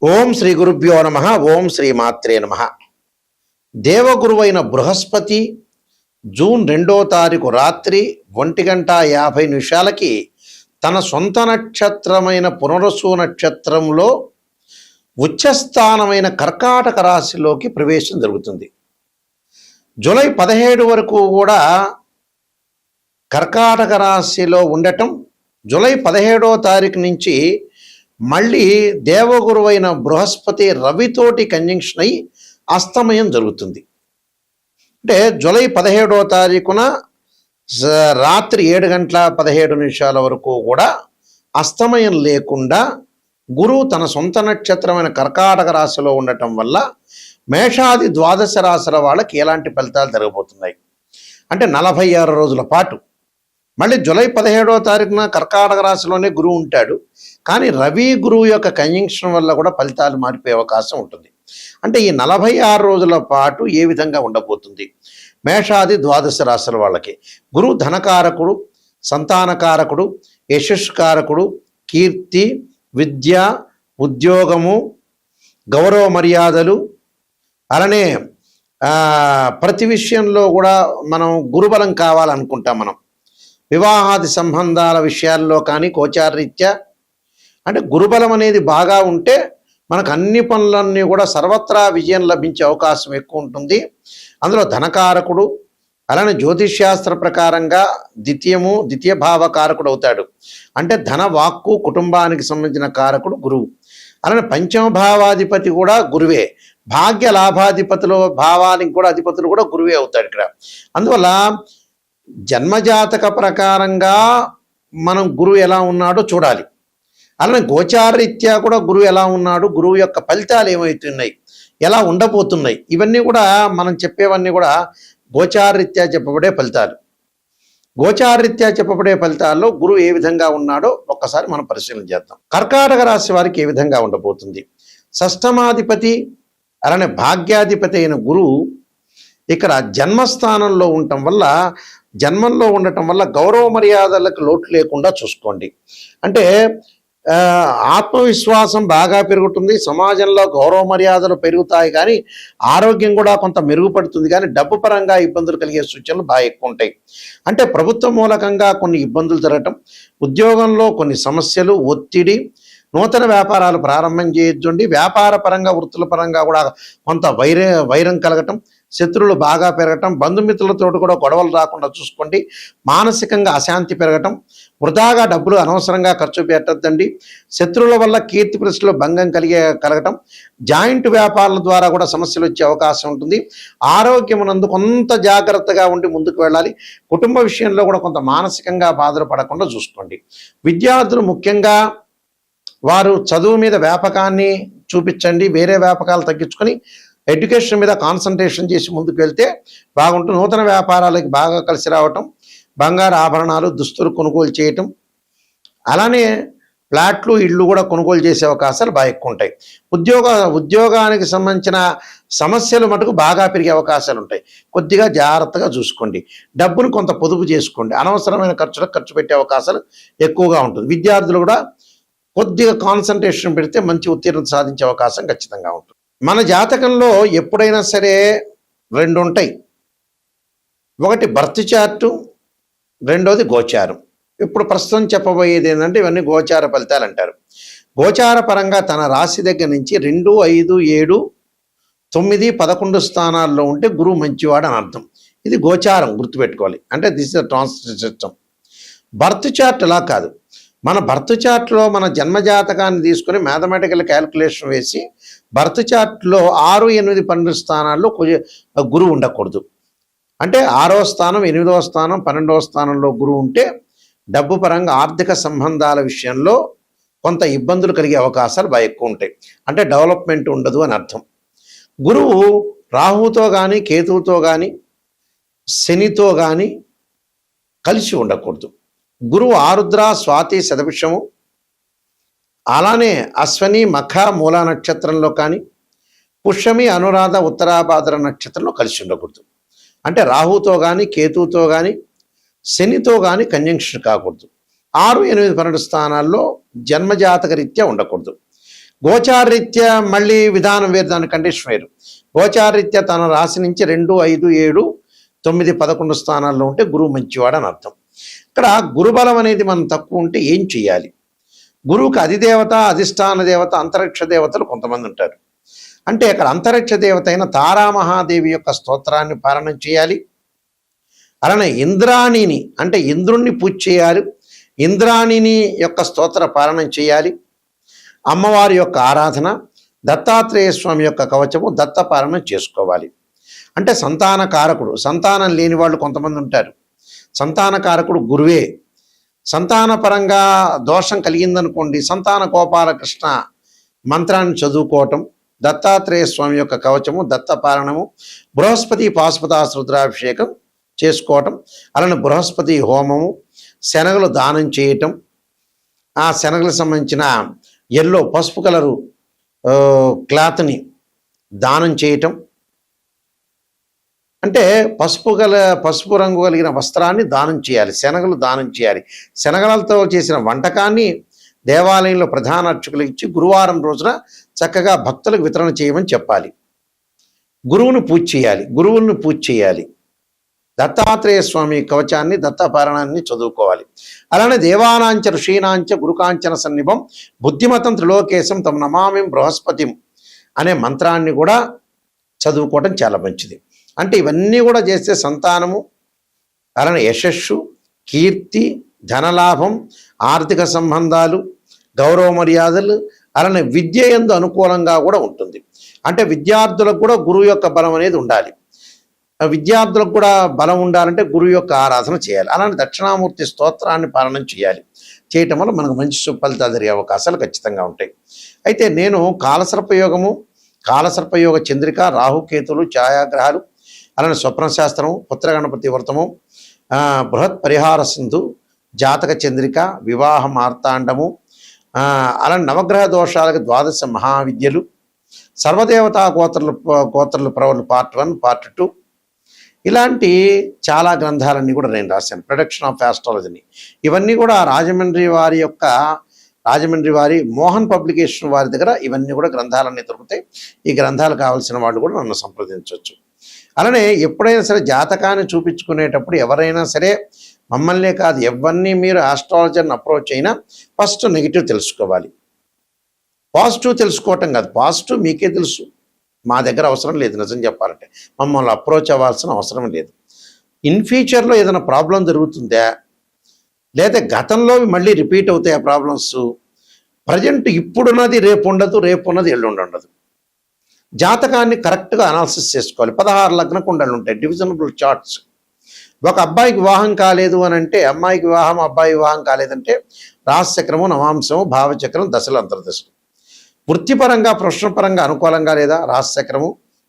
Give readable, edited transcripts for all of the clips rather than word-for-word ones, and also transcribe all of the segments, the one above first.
ఓం శ్రీ గురుభ్యో నమ. ఓం శ్రీ మాత్రే నమ. దేవగురువైన బృహస్పతి జూన్ 2వ తారీఖు రాత్రి 1:50 తన సొంత నక్షత్రమైన పునరసు నక్షత్రంలో ఉచ్చస్థానమైన కర్కాటక రాశిలోకి ప్రవేశం జరుగుతుంది. జూలై 17 వరకు కూడా కర్కాటక రాశిలో ఉండటం, జూలై 17వ తారీఖు నుంచి మళ్ళీ దేవగురువైన బృహస్పతి రవితోటి కంజంక్షన్ అయి అస్తమయం జరుగుతుంది. అంటే జూలై 17వ తారీఖున రాత్రి 7:17 వరకు కూడా అస్తమయం లేకుండా గురువు తన సొంత నక్షత్రమైన కర్కాటక రాశిలో ఉండటం వల్ల మేషాది ద్వాదశ రాశుల వాళ్ళకి ఎలాంటి ఫలితాలు జరగబోతున్నాయి అంటే 46 రోజుల పాటు. మళ్ళీ జూలై 17వ తారీఖున కర్కాటక రాశిలోనే గురువు ఉంటాడు, కానీ రవి గురువు యొక్క కంజంక్షన్ వల్ల కూడా ఫలితాలు మారిపోయే అవకాశం ఉంటుంది. అంటే ఈ 46 రోజుల పాటు ఏ విధంగా ఉండబోతుంది మేషాది ద్వాదశ రాశుల వాళ్ళకి? గురువు ధనకారకుడు, సంతానకారకుడు, యశస్కారకుడు, కీర్తి, విద్య, ఉద్యోగము, గౌరవ మర్యాదలు, అలానే ప్రతి విషయంలో కూడా మనం గురుబలం కావాలనుకుంటాం. మనం వివాహాది సంబంధాల విషయాల్లో కానీ గోచారరీత్యా అంటే గురుబలం అనేది బాగా ఉంటే మనకు అన్ని పనులన్నీ కూడా సర్వత్రా విజయం లభించే అవకాశం ఎక్కువ ఉంటుంది. అందులో ధనకారకుడు, అలానే జ్యోతిష్శాస్త్ర ప్రకారంగా ద్వితీయ భావకారకుడు అవుతాడు. అంటే ధన, వాక్కు, కుటుంబానికి సంబంధించిన కారకుడు గురువు. అలానే పంచమ భావాధిపతి కూడా గురువే. భాగ్య లాభాధిపతులు, భావానికి కూడా అధిపతులు కూడా గురువే అవుతాడు ఇక్కడ. అందువల్ల జన్మజాతక ప్రకారంగా మనం గురువు ఎలా ఉన్నాడో చూడాలి. అలానే గోచారరీత్యా కూడా గురువు ఎలా ఉన్నాడు, గురువు యొక్క ఫలితాలు ఏమవుతున్నాయి, ఎలా ఉండబోతున్నాయి, ఇవన్నీ కూడా మనం చెప్పేవన్నీ కూడా గోచారరీత్యా చెప్పబడే ఫలితాలు. గోచారరీత్యా చెప్పబడే ఫలితాల్లో గురువు ఏ విధంగా ఉన్నాడో ఒక్కసారి మనం పరిశీలన చేద్దాం. కర్కాటక రాశి వారికి ఏ విధంగా ఉండబోతుంది? షష్టమాధిపతి అలానే భాగ్యాధిపతి అయిన గురువు ఇక్కడ జన్మస్థానంలో ఉండటం వల్ల గౌరవ మర్యాదలకు లోటు లేకుండా చూసుకోండి. అంటే ఆత్మవిశ్వాసం బాగా పెరుగుతుంది, సమాజంలో గౌరవ మర్యాదలు పెరుగుతాయి, కానీ ఆరోగ్యం కూడా కొంత మెరుగుపడుతుంది. కానీ డబ్బు పరంగా ఇబ్బందులు కలిగే సూచనలు బాగా ఎక్కువ ఉంటాయి. అంటే ప్రభుత్వ మూలకంగా కొన్ని ఇబ్బందులు జరగటం, ఉద్యోగంలో కొన్ని సమస్యలు, ఒత్తిడి, నూతన వ్యాపారాలు ప్రారంభం చేయొద్దండి. వ్యాపార పరంగా, వృత్తుల పరంగా కూడా కొంత వైరం కలగటం, శత్రువులు బాగా పెరగటం, బంధుమిత్రులతో కూడా గొడవలు రాకుండా చూసుకోండి. మానసికంగా అశాంతి పెరగటం, వృధాగా డబ్బులు అనవసరంగా ఖర్చు పెట్టద్దండి. శత్రువుల వల్ల కీర్తి ప్రతిష్టలో భంగం కలగటం, జాయింట్ వ్యాపారాల ద్వారా కూడా సమస్యలు వచ్చే అవకాశం ఉంటుంది. ఆరోగ్యమునందు కొంత జాగ్రత్తగా ఉండి ముందుకు వెళ్ళాలి. కుటుంబ విషయంలో కూడా కొంత మానసికంగా బాధలు పడకుండా చూసుకోండి. విద్యార్థులు ముఖ్యంగా వారు చదువు మీద వ్యాపకాన్ని చూపించండి. వేరే వ్యాపకాలు తగ్గించుకొని ఎడ్యుకేషన్ మీద కాన్సన్ట్రేషన్ చేసి ముందుకు వెళ్తే బాగుంటుంది. నూతన వ్యాపారాలకి బాగా కలిసి రావటం, బంగారు ఆభరణాలు, దుస్తులు కొనుగోలు చేయటం, అలానే ఫ్లాట్లు, ఇళ్ళు కూడా కొనుగోలు చేసే అవకాశాలు బాగా ఎక్కువ ఉంటాయి. ఉద్యోగానికి సంబంధించిన సమస్యలు మటుకు బాగా పెరిగే అవకాశాలు ఉంటాయి. కొద్దిగా జాగ్రత్తగా చూసుకోండి. డబ్బును కొంత పొదుపు చేసుకోండి. అనవసరమైన ఖర్చు పెట్టే అవకాశాలు ఎక్కువగా ఉంటుంది. విద్యార్థులు కూడా కొద్దిగా కాన్సన్ట్రేషన్ పెడితే మంచి ఉత్తీర్ణత సాధించే అవకాశం ఖచ్చితంగా ఉంటుంది. మన జాతకంలో ఎప్పుడైనా సరే 2 ఉంటాయి. ఒకటి బర్త్ చార్టు, రెండోది గోచారం. ఇప్పుడు ప్రస్తుతం చెప్పబోయేది ఏంటంటే ఇవన్నీ గోచార ఫలితాలు అంటారు. గోచార పరంగా తన రాశి దగ్గర నుంచి 2, 5, 7, 9, 11 స్థానాల్లో ఉంటే గురువు మంచివాడు అని అర్థం. ఇది గోచారం, గుర్తుపెట్టుకోవాలి. అంటే this is translate system. Birth chart అలా కాదు. మన బర్త్ చార్ట్లో మన జన్మజాతకాన్ని తీసుకొని మ్యాథమెటికల్ క్యాలిక్యులేషన్ వేసి బర్త్ చార్ట్లో 6, 8, 12 స్థానాల్లో గురువు ఉండకూడదు. అంటే 6వ స్థానం, 8వ స్థానం, 12వ స్థానంలో గురువు ఉంటే డబ్బు పరంగా ఆర్థిక సంబంధాల విషయంలో కొంత ఇబ్బందులు కలిగే అవకాశాలు బాగా ఎక్కువ ఉంటాయి. అంటే డెవలప్మెంట్ ఉండదు అని అర్థం. గురువు రాహుతో కానీ, కేతువుతో కానీ, శనితో కానీ కలిసి ఉండకూడదు. గురువు ఆరుద్ర, స్వాతి, శతభిషము, అలానే అశ్వని, మఖ, మూలా నక్షత్రంలో కానీ, పుష్యమి, అనురాధ, ఉత్తరాభాద్ర నక్షత్రంలో కలిసి ఉండకూడదు. అంటే రాహుతో కానీ, కేతువుతో కానీ, శనితో కానీ కంజంక్షన్ కాకూడదు. 6, 8, 12 స్థానాల్లో జన్మజాతక రీత్యా ఉండకూడదు. గోచారరీత్యా మళ్ళీ విధానం వేరు, దాని కండిషన్ వేరు. గోచారరీత్యా తన రాశి నుంచి 2, 5, 7, 9, 11 స్థానాల్లో ఉంటే గురువు మంచివాడు అని అర్థం. ఇక్కడ గురుబలం అనేది మనం తక్కువ ఉంటే ఏం చేయాలి? గురువుకి అధిదేవత, అధిష్టాన దేవత, అంతరిక్ష దేవతలు కొంతమంది ఉంటారు. అంటే అక్కడ అంతరిక్ష దేవత అయిన తారామహాదేవి యొక్క స్తోత్రాన్ని పారాయణం చేయాలి. అలానే ఇంద్రాణిని అంటే ఇంద్రుణ్ణి పూజ చేయాలి. ఇంద్రాణిని యొక్క స్తోత్ర పారాయణం చేయాలి. అమ్మవారి యొక్క ఆరాధన, దత్తాత్రేయ స్వామి యొక్క కవచము, దత్తపారాయణం చేసుకోవాలి. అంటే సంతాన కారకుడు, సంతానం లేని వాళ్ళు కొంతమంది ఉంటారు. సంతాన కారకుడు గురువే. సంతానపరంగా దోషం కలిగిందనుకోండి, సంతాన గోపాలకృష్ణ మంత్రాన్ని చదువుకోవటం, దత్తాత్రేయ స్వామి యొక్క కవచము, దత్తపారాయణము, బృహస్పతి పాశుపతాస్త్ర రుద్రాభిషేకం చేసుకోవటం, అలానే బృహస్పతి హోమము, శనగలు దానం చేయటం, ఆ శనగలకు సంబంధించిన ఎల్లో పసుపు కలరు క్లాత్ని దానం చేయటం, అంటే పసుపు రంగు కలిగిన వస్త్రాన్ని దానం చేయాలి, శనగలు దానం చేయాలి. శనగలతో చేసిన వంటకాన్ని దేవాలయంలో ప్రధాన అర్చకులకు ఇచ్చి గురువారం రోజున చక్కగా భక్తులకు వితరణ చేయమని చెప్పాలి. గురువును పూజ చేయాలి. దత్తాత్రేయ స్వామి కవచాన్ని, దత్తపారాయణాన్ని చదువుకోవాలి. అలానే దేవానాంచ ఋషీనాంచ గురుకాంచన సన్నిభం బుద్ధిమతం త్రిలోకేశం తమ నమామిం బృహస్పతిం అనే మంత్రాన్ని కూడా చదువుకోవటం చాలా మంచిది. అంటే ఇవన్నీ కూడా చేస్తే సంతానము, అలానే యశస్సు, కీర్తి, ధనలాభం, ఆర్థిక సంబంధాలు, గౌరవ మర్యాదలు, అలానే విద్య యందు అనుకూలంగా కూడా ఉంటుంది. అంటే విద్యార్థులకు కూడా గురువు యొక్క బలం అనేది ఉండాలి. విద్యార్థులకు కూడా బలం ఉండాలంటే గురువు యొక్క ఆరాధన చేయాలి. అలానే దక్షిణామూర్తి స్తోత్రాన్ని పాలన చేయాలి. చేయటం వల్ల మనకు మంచి ఫలితాలు జరిగే అవకాశాలు ఖచ్చితంగా ఉంటాయి. అయితే నేను కాలసర్పయోగ చంద్రిక, రాహుకేతులు, ఛాయాగ్రహాలు, అలానే స్వప్నశాస్త్రము, పుత్రగణపతి వ్రతము, బృహత్ పరిహార సింధు, జాతక చంద్రిక, వివాహ మార్తాండము, అలానే నవగ్రహ దోషాలకు 12 మహావిద్యలు, సర్వదేవతా గోత్రలు ప్రవలు పార్ట్ 1, పార్ట్ 2, ఇలాంటి చాలా గ్రంథాలన్నీ కూడా నేను రాశాను. ప్రొడక్షన్ ఆఫ్ ఆస్ట్రాలజీని ఇవన్నీ కూడా రాజమండ్రి వారి మోహన్ పబ్లికేషన్ వారి దగ్గర ఇవన్నీ కూడా గ్రంథాలన్నీ దొరుకుతాయి. ఈ గ్రంథాలు కావాల్సిన వాళ్ళు కూడా నన్ను సంప్రదించవచ్చు. అలానే ఎప్పుడైనా సరే జాతకాన్ని చూపించుకునేటప్పుడు ఎవరైనా సరే మమ్మల్నే కాదు ఎవరిని మీరు ఆస్ట్రాలజర్ని అప్రోచ్ అయినా ఫస్ట్ నెగిటివ్ తెలుసుకోవాలి. పాజిటివ్ తెలుసుకోవటం కాదు, పాజిటివ్ మీకే తెలుసు, మా దగ్గర అవసరం లేదు. నిజం చెప్పాలంటే మమ్మల్ని అప్రోచ్ అవ్వాల్సిన అవసరం లేదు. ఇన్ ఫ్యూచర్లో ఏదైనా ప్రాబ్లం జరుగుతుందా, లేదా గతంలో మళ్ళీ రిపీట్ అవుతాయి ఆ ప్రాబ్లమ్స్, ప్రజెంట్ ఇప్పుడున్నది రేపు ఉండదు, రేపు ఉన్నది ఎల్లుండి ఉండదు. జాతకాన్ని కరెక్ట్గా అనాలిసిస్ చేసుకోవాలి. 16 లగ్న కుండలు ఉంటాయి, డివిజనబుల్ చార్ట్స్. ఒక అబ్బాయికి వివాహం కాలేదు అని అంటే, అమ్మాయికి వివాహం, అబ్బాయి వివాహం కాలేదంటే రాశిచక్రము, నవాంశము, భావచక్రం, దశలు, అంతర్దశలు. వృత్తిపరంగా, ప్రొఫెషనల్ అనుకూలంగా లేదా రాశిచక్రము,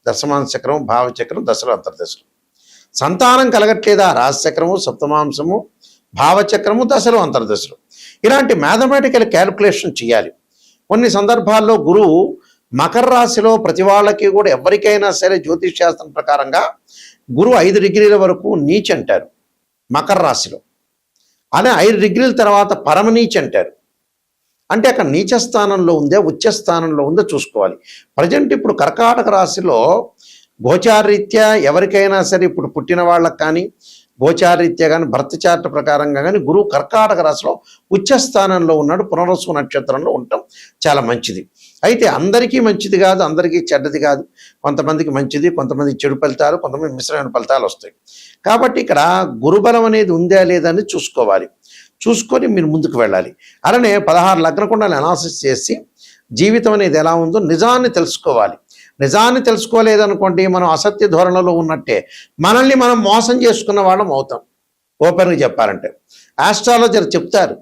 దశమాంశచక్రము, భావచక్రం, దశలు, అంతర్దశలు. సంతానం కలగట్లేదా రాశిచక్రము, సప్తమాంశము, భావచక్రము, దశలు, అంతర్దశలు. ఇలాంటి మ్యాథమెటికల్ క్యాలిక్యులేషన్ చేయాలి. కొన్ని సందర్భాల్లో గురువు మకర రాశిలో ప్రతి వాళ్ళకి కూడా ఎవరికైనా సరే జ్యోతిష్ శాస్త్రం ప్రకారంగా గురువు 5 డిగ్రీల వరకు నీచ్ అంటారు మకర రాశిలో. అనే 5 డిగ్రీల తర్వాత పరమనీచ్ అంటారు. అంటే అక్కడ నీచ స్థానంలో ఉందే, ఉచ్చ స్థానంలో ఉందో చూసుకోవాలి. ప్రజెంట్ ఇప్పుడు కర్కాటక రాశిలో గోచారరీత్యా ఎవరికైనా సరే ఇప్పుడు పుట్టిన వాళ్ళకి కానీ, గోచారరీత్యా కానీ, భర్త చార్ట్ ప్రకారంగా కానీ గురువు కర్కాటక రాశిలో ఉచ్చ స్థానంలో ఉన్నాడు. పునర్వసు నక్షత్రంలో ఉండటం చాలా మంచిది. అయితే అందరికీ మంచిది కాదు, అందరికీ చెడ్డది కాదు. కొంతమందికి మంచిది, కొంతమంది చెడు ఫలితాలు, కొంతమంది మిశ్రమైన ఫలితాలు వస్తాయి. కాబట్టి ఇక్కడ గురుబలం అనేది ఉందా లేదా అని చూసుకోవాలి. చూసుకొని మీరు ముందుకు వెళ్ళాలి. అలానే 16 లగ్న కుండలు అనాలిసిస్ చేసి జీవితం అనేది ఎలా ఉందో నిజాన్ని తెలుసుకోవాలి. నిజాన్ని తెలుసుకోలేదనుకోండి, మనం అసత్య ధోరణిలో ఉన్నట్టే, మనల్ని మనం మోసం చేసుకున్న వాళ్ళం అవుతాం. ఓపెన్గా చెప్పాలంటే ఆస్ట్రాలజర్ చెప్తారు,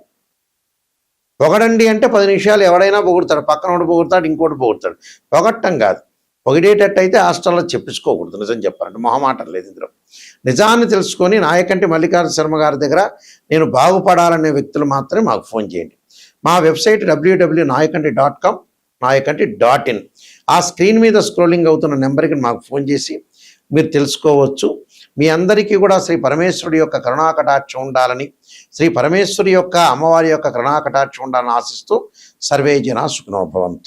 పొగడండి అంటే 10 నిమిషాలు ఎవడైనా పొగుడతాడు, పక్కనోడు పొగుడతాడు, ఇంకోటి పొగుడతాడు. పొగట్టం కాదు, పొగిడేటట్టు అయితే ఆస్ట్రాలజీ చెప్పించుకోకూడదు. నిజం చెప్పాలంటే మొహమాటం లేదు ఇందులో. నిజాన్ని తెలుసుకొని నాయకంటి మల్లికార్జున శర్మ గారి దగ్గర నేను బాగుపడాలనే వ్యక్తులు మాత్రమే మాకు ఫోన్ చేయండి. మా వెబ్సైట్ www.nayakanti.com, nayakanti.in. ఆ స్క్రీన్ మీద స్క్రోలింగ్ అవుతున్న నెంబర్కి మాకు ఫోన్ చేసి మీరు తెలుసుకోవచ్చు. మీ అందరికీ కూడా శ్రీ పరమేశ్వరుడి యొక్క కరుణాకటాక్షం ఉండాలని, శ్రీ పరమేశ్వరి యొక్క అమ్మవారి యొక్క కరుణాకటాక్షం ఉండాలని ఆశిస్తూ సర్వే జనా సుఖినో భవంతు.